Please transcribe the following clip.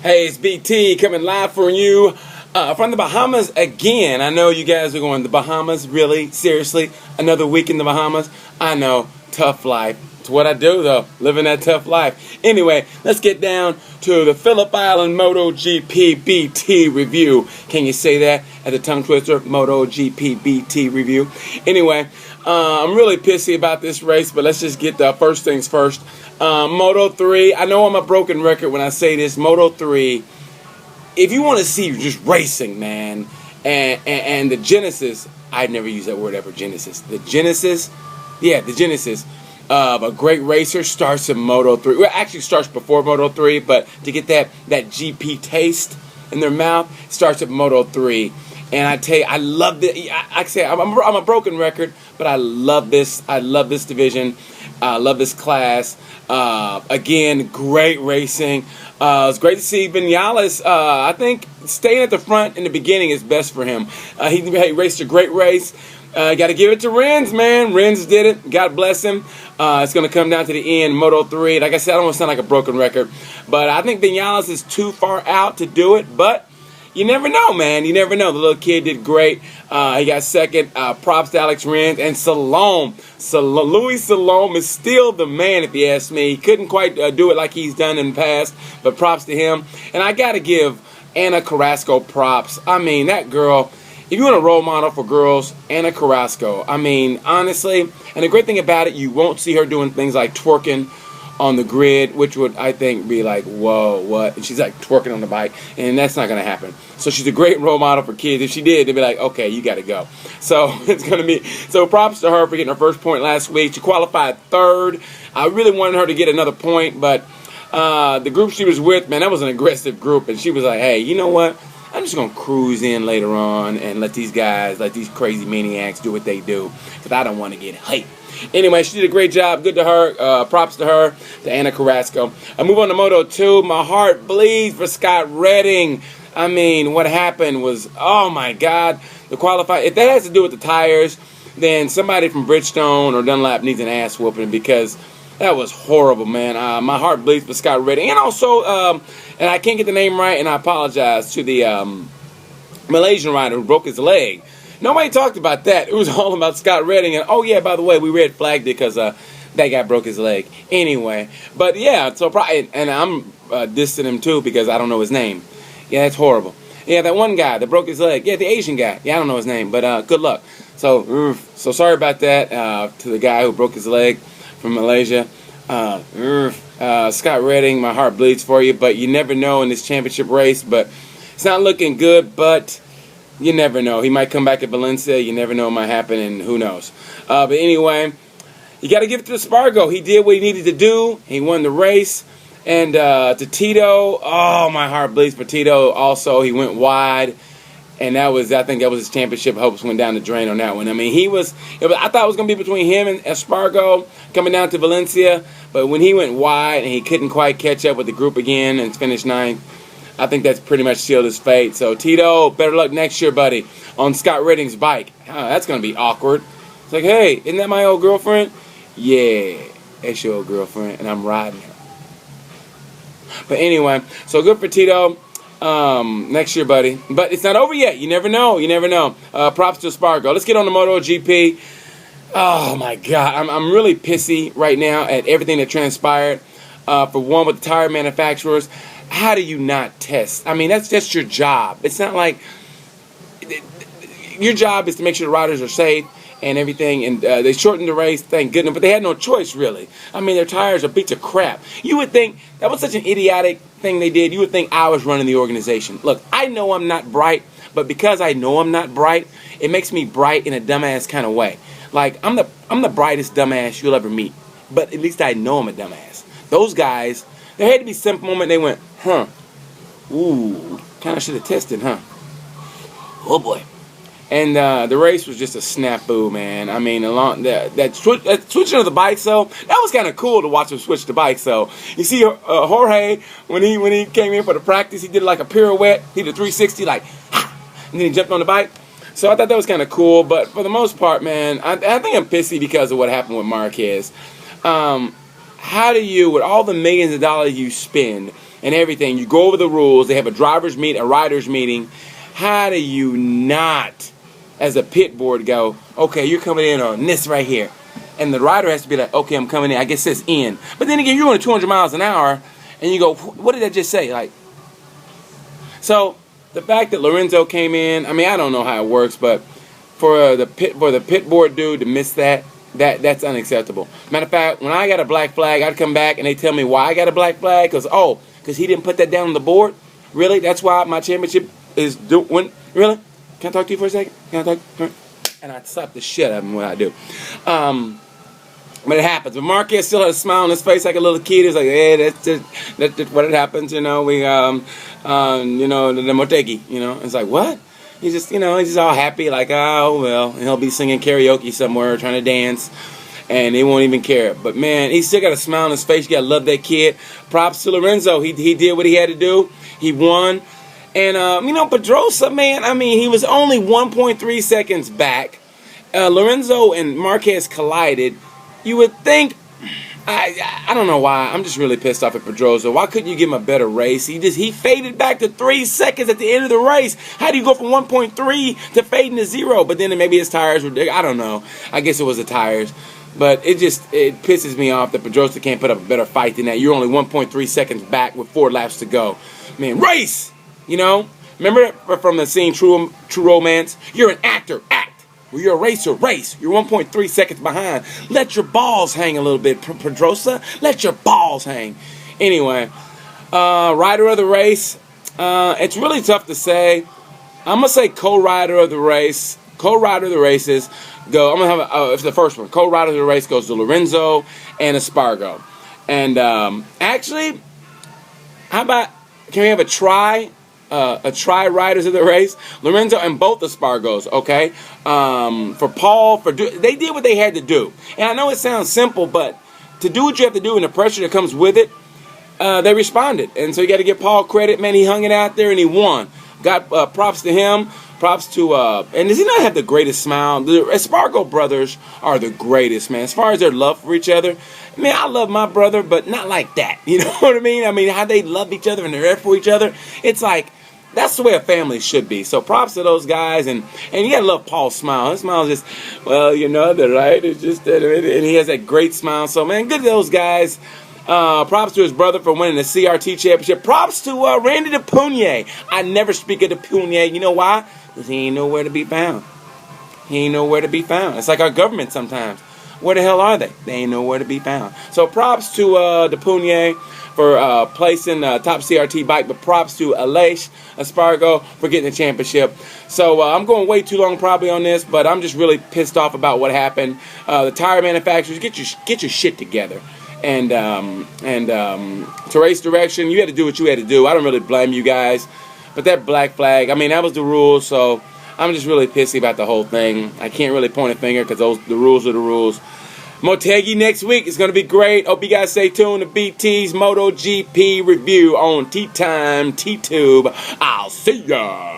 Hey, it's BT coming live for you from the Bahamas again. I know you guys are going, the Bahamas? Really? Seriously? Another week in the Bahamas? I know. Tough life. It's what I do, though. Living that tough life. Anyway, let's get down to the Phillip Island MotoGP BT review. Can you say that at the tongue twister? MotoGP BT review. Anyway, I'm really pissy about this race, but let's just get the first things first. Moto 3, I know I'm a broken record when I say this. Moto 3, if you want to see just racing, man, and the genesis, I'd never use that word ever, genesis. The genesis of a great racer starts in Moto 3. Well, actually starts before Moto 3, but to get that GP taste in their mouth, starts at Moto 3. And I tell you, I love it. I say I'm a broken record, but I love this. I love this division. I love this class. Again, great racing. It's great to see Vinales. I think staying at the front in the beginning is best for him. He raced a great race. Got to give it to Rins, man. Rins did it. God bless him. It's going to come down to the end, Moto 3. Like I said, I don't want to sound like a broken record, but I think Vinales is too far out to do it, but you never know, man. You never know. The little kid did great. He got second. Props to Alex Rins and Salome. Louis Salome is still the man, if you ask me. He couldn't quite do it like he's done in the past, but props to him. And I got to give Ana Carrasco props. I mean, that girl, if you want a role model for girls, Ana Carrasco. I mean, honestly, and the great thing about it, you won't see her doing things like twerking on the grid, which would, I think, be like, whoa, what? And she's like twerking on the bike, and that's not going to happen. So she's a great role model for kids. If she did, they'd be like, okay, you got to go. So it's going to be, so props to her for getting her first point last week. She qualified third. I really wanted her to get another point, but the group she was with, man, that was an aggressive group, and she was like, hey, you know what? I'm just going to cruise in later on and let these guys, let these crazy maniacs do what they do, because I don't want to get hyped. Anyway, she did a great job. Good to her. Props to her, to Ana Carrasco. I move on to Moto 2. My heart bleeds for Scott Redding. I mean, what happened was, oh my God, the qualify. If that has to do with the tires, then somebody from Bridgestone or Dunlop needs an ass whooping, because that was horrible, man. My heart bleeds for Scott Redding. And also, and I can't get the name right, and I apologize to the Malaysian rider who broke his leg. Nobody talked about that. It was all about Scott Redding. And, oh, yeah, by the way, we red flagged it because that guy broke his leg. Anyway, but, yeah, so probably, and I'm dissing him, too, because I don't know his name. Yeah, that's horrible. Yeah, that one guy that broke his leg. Yeah, the Asian guy. Yeah, I don't know his name, but good luck. So sorry about that to the guy who broke his leg from Malaysia. Scott Redding, my heart bleeds for you, but you never know in this championship race. But it's not looking good, but you never know. He might come back at Valencia. You never know what might happen, and who knows. But anyway, you got to give it to Espargo. He did what he needed to do. He won the race. And to Tito, oh, my heart bleeds for Tito. Also, he went wide. And I think that was his championship hopes went down the drain on that one. I mean, I thought it was going to be between him and Espargo coming down to Valencia. But when he went wide and he couldn't quite catch up with the group again and finished ninth, I think that's pretty much sealed his fate. So, Tito, better luck next year, buddy, on Scott Redding's bike. That's going to be awkward. It's like, hey, isn't that my old girlfriend? Yeah, that's your old girlfriend, and I'm riding her. But anyway, so good for Tito. Next year, buddy. But it's not over yet. You never know. You never know. Props to Espargo. Let's get on the MotoGP. Oh, my God. I'm really pissy right now at everything that transpired. For one, with the tire manufacturers. How do you not test? I mean, that's just your job. It's not like your job is to make sure the riders are safe and everything. And they shortened the race, thank goodness. But they had no choice, really. I mean, their tires are beats of crap. You would think that was such an idiotic thing they did. You would think I was running the organization. Look, I know I'm not bright, but because I know I'm not bright, it makes me bright in a dumbass kind of way. Like, I'm the brightest dumbass you'll ever meet. But at least I know I'm a dumbass. Those guys, there had to be some moment they went, ooh, kind of should have tested, oh boy. And the race was just a snafu, man. I mean, along that switching of the bikes, though, that was kind of cool to watch him switch the bikes. So you see, Jorge, when he came in for the practice, he did like a pirouette, he did a 360, like, and then he jumped on the bike. So I thought that was kind of cool. But for the most part, man, I think I'm pissy because of what happened with Marquez. How do you, with all the millions of dollars you spend, and everything. You go over the rules. They have a riders meeting. How do you not, as a pit board, go, okay, you're coming in on this right here. And the rider has to be like, okay, I'm coming in. I guess it's in. But then again, you're going 200 miles an hour, and you go, what did I just say? Like, so the fact that Lorenzo came in, I mean, I don't know how it works, but for the pit board dude to miss that's unacceptable. Matter of fact, when I got a black flag, I'd come back and they tell me why I got a black flag, because he didn't put that down on the board. Really? That's why my championship is doing. Really? Can I talk to you for a second? Can I talk? And I'd slap the shit out of him when I do. But it happens. But Marquez still had a smile on his face like a little kid. He's like, hey, that's just what it happens, you know. We, the Motegi, you know. It's like, what? He's just, he's just all happy, like, oh, well. And he'll be singing karaoke somewhere, trying to dance, and he won't even care. But, man, he still got a smile on his face. You got to love that kid. Props to Lorenzo. He did what he had to do. He won. And, Pedrosa, man, I mean, he was only 1.3 seconds back. Lorenzo and Marquez collided. You would think, I don't know why. I'm just really pissed off at Pedrosa. Why couldn't you give him a better race? He faded back to 3 seconds at the end of the race. How do you go from 1.3 to fading to 0? But then maybe his tires were, I don't know. I guess it was the tires. But it pisses me off that Pedrosa can't put up a better fight than that. You're only 1.3 seconds back with 4 laps to go. Man, race! Remember from the scene True Romance? You're an actor, act. Well, you're a racer, race. You're 1.3 seconds behind. Let your balls hang a little bit, Pedrosa. Let your balls hang. Anyway, rider of the race. It's really tough to say. I'm going to say co-rider of the race. Co-rider of the races go. I'm going to have it's the first one. Co-rider of the race goes to Lorenzo and Espargo. And actually, how about, can we have a try riders of the race? Lorenzo and both Espargos, okay? For Paul, they did what they had to do. And I know it sounds simple, but to do what you have to do and the pressure that comes with it, they responded. And so you got to give Paul credit, man. He hung it out there and he won. Got props to him. Props to, and does he not have the greatest smile? The Espargo brothers are the greatest, man. As far as their love for each other, man, I love my brother, but not like that. You know what I mean? I mean, how they love each other and they're there for each other. It's like, that's the way a family should be. So props to those guys, and you gotta love Paul's smile. His smile is just, well, right? It's just that, and he has that great smile. So man, good to those guys. Props to his brother for winning the CRT championship. Props to Randy DePugny. I never speak of DePugny. You know why? Because he ain't nowhere to be found. He ain't nowhere to be found. It's like our government sometimes. Where the hell are they? They ain't nowhere to be found. So props to DePugny for placing top CRT bike, but props to Aleix Espargo for getting the championship. So I'm going way too long probably on this, but I'm just really pissed off about what happened. The tire manufacturers, get your shit together. And to race direction, you had to do what you had to do. I don't really blame you guys. But that black flag, I mean, that was the rules, so I'm just really pissy about the whole thing. I can't really point a finger because the rules are the rules. Motegi next week is going to be great. Hope you guys stay tuned to BT's MotoGP review on T-Time, T-Tube. I'll see ya.